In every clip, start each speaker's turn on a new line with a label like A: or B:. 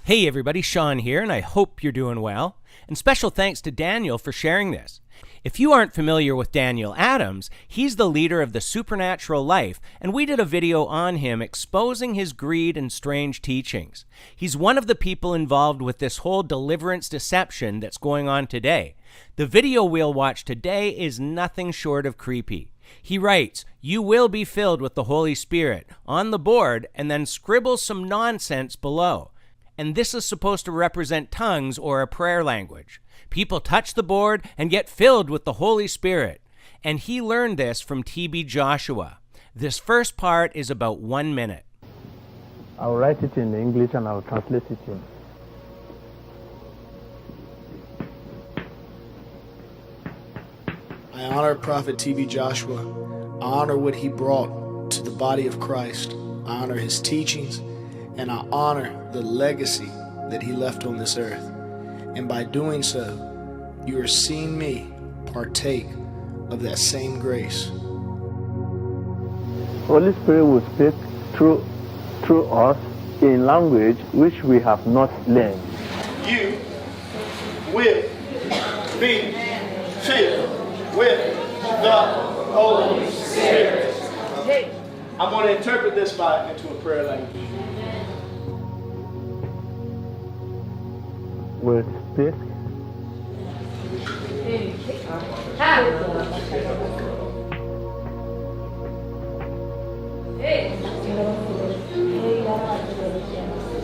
A: Hey everybody, Sean here, and I hope you're doing well. And special thanks to Daniel for sharing this. If you aren't familiar with Daniel Adams, he's the leader of the Supernatural Life, and we did a video on him exposing his greed and strange teachings. He's one of the people involved with this whole deliverance deception that's going on today. The video we'll watch today is nothing short of creepy. He writes, "You will be filled with the Holy Spirit" on the board and then scribbles some nonsense below. And this is supposed to represent tongues or a prayer language. People touch the board and get filled with the Holy Spirit. And he learned this from TB Joshua. This first part is about 1 minute.
B: I'll write it in English and I'll translate it in.
C: I honor Prophet TB Joshua. I honor what he brought to the body of Christ. I honor his teachings, and I honor the legacy that he left on this earth. And by doing so, you are seeing me partake of that same grace.
B: Holy Spirit will speak through us in language which we have not learned.
C: You will be filled with the Holy Spirit. I'm going to interpret this into a prayer language.
B: Will speak.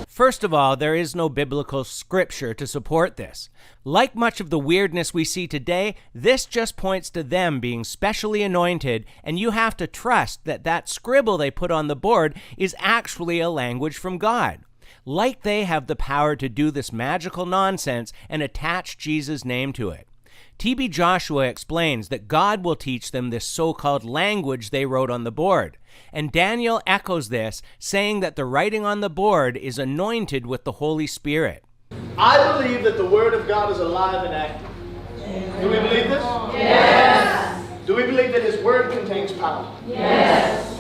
A: First of all, there is no biblical scripture to support this. Like much of the weirdness we see today, this just points to them being specially anointed, and you have to trust that that scribble they put on the board is actually a language from God. Like they have the power to do this magical nonsense and attach Jesus' name to it. TB Joshua explains that God will teach them this so-called language they wrote on the board. And Daniel echoes this, saying that the writing on the board is anointed with the Holy Spirit.
C: I believe that the Word of God is alive and active. Do we believe this?
D: Yes.
C: Do we believe that His Word contains power?
D: Yes.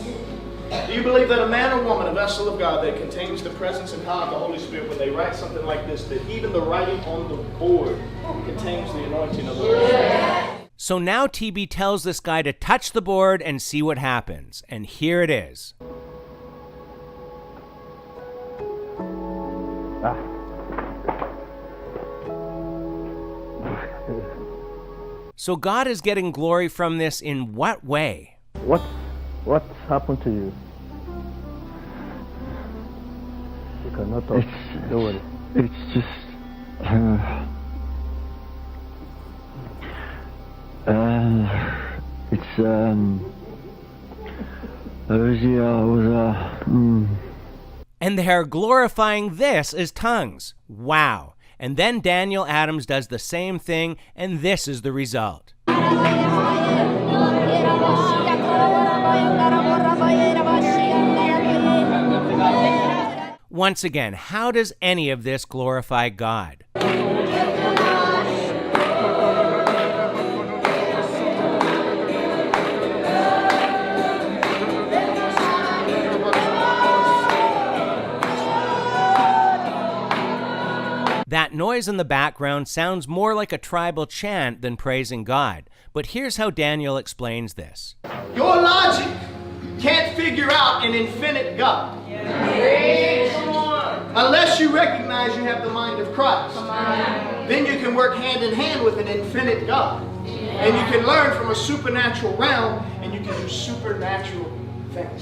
C: Do you believe that a man or woman, a vessel of God that contains the presence and power of the Holy Spirit, when they write something like this, that even the writing on the board contains the anointing of the Holy Spirit?
A: So now TB tells this guy to touch the board and see what happens. And here it is. So God is getting glory from this in what way?
B: What happened to you? You cannot talk. Don't worry.
E: It's just
A: And they are glorifying this as tongues. Wow. And then Daniel Adams does the same thing, and this is the result. Once again, how does any of this glorify God? That noise in the background sounds more like a tribal chant than praising God. But here's how Daniel explains this.
C: Your logic can't figure out an infinite God. Unless you recognize you have the mind of Christ. Then you can work hand in hand with an infinite God. And you can learn from a supernatural realm, and you can do supernatural things.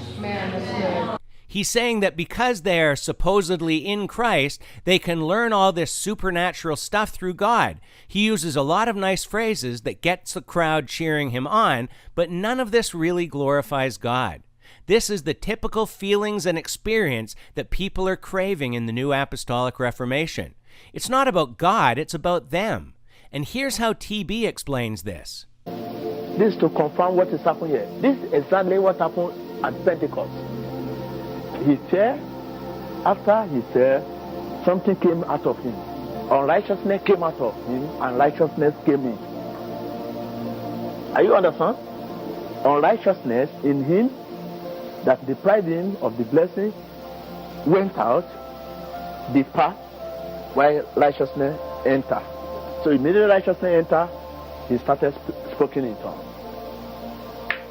A: He's saying that because they're supposedly in Christ, they can learn all this supernatural stuff through God. He uses a lot of nice phrases that gets the crowd cheering him on, but none of this really glorifies God. This is the typical feelings and experience that people are craving in the New Apostolic Reformation. It's not about God, it's about them. And here's how TB explains this.
B: This is to confirm what is happening here. This is exactly what happened at Pentecost. He fell. After he fell, something came out of him. Unrighteousness came out of him, and righteousness came in. Are you understand? Unrighteousness in him that deprived him of the blessing went out, depart, while righteousness enter. So immediately righteousness enter, he started speaking in tongues.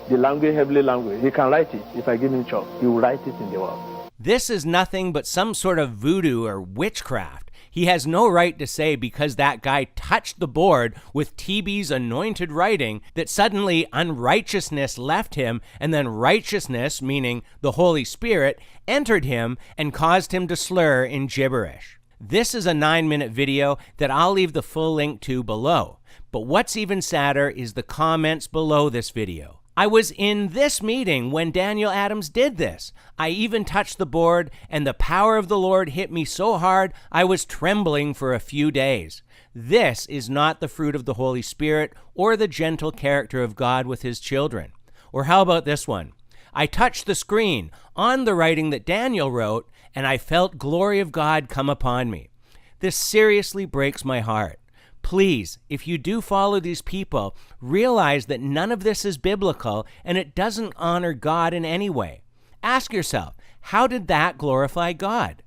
B: The language, heavenly language. He can write it. If I give him chalk, he will write it in the world.
A: This is nothing but some sort of voodoo or witchcraft. He has no right to say because that guy touched the board with TB's anointed writing that suddenly unrighteousness left him, and then righteousness, meaning the Holy Spirit, entered him and caused him to slur in gibberish. This is a 9-minute video that I'll leave the full link to below. But what's even sadder is the comments below this video. I was in this meeting when Daniel Adams did this. I even touched the board, and the power of the Lord hit me so hard I was trembling for a few days. This is not the fruit of the Holy Spirit or the gentle character of God with his children. Or how about this one? I touched the screen on the writing that Daniel wrote, and I felt glory of God come upon me. This seriously breaks my heart. Please, if you do follow these people, realize that none of this is biblical and it doesn't honor God in any way. Ask yourself, how did that glorify God?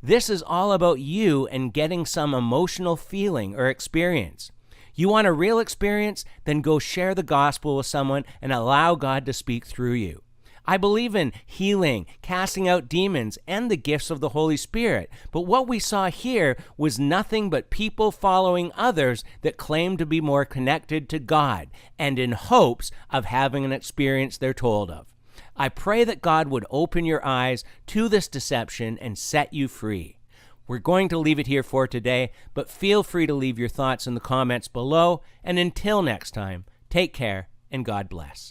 A: This is all about you and getting some emotional feeling or experience. You want a real experience? Then go share the gospel with someone and allow God to speak through you. I believe in healing, casting out demons, and the gifts of the Holy Spirit. But what we saw here was nothing but people following others that claim to be more connected to God and in hopes of having an experience they're told of. I pray that God would open your eyes to this deception and set you free. We're going to leave it here for today, but feel free to leave your thoughts in the comments below. And until next time, take care and God bless.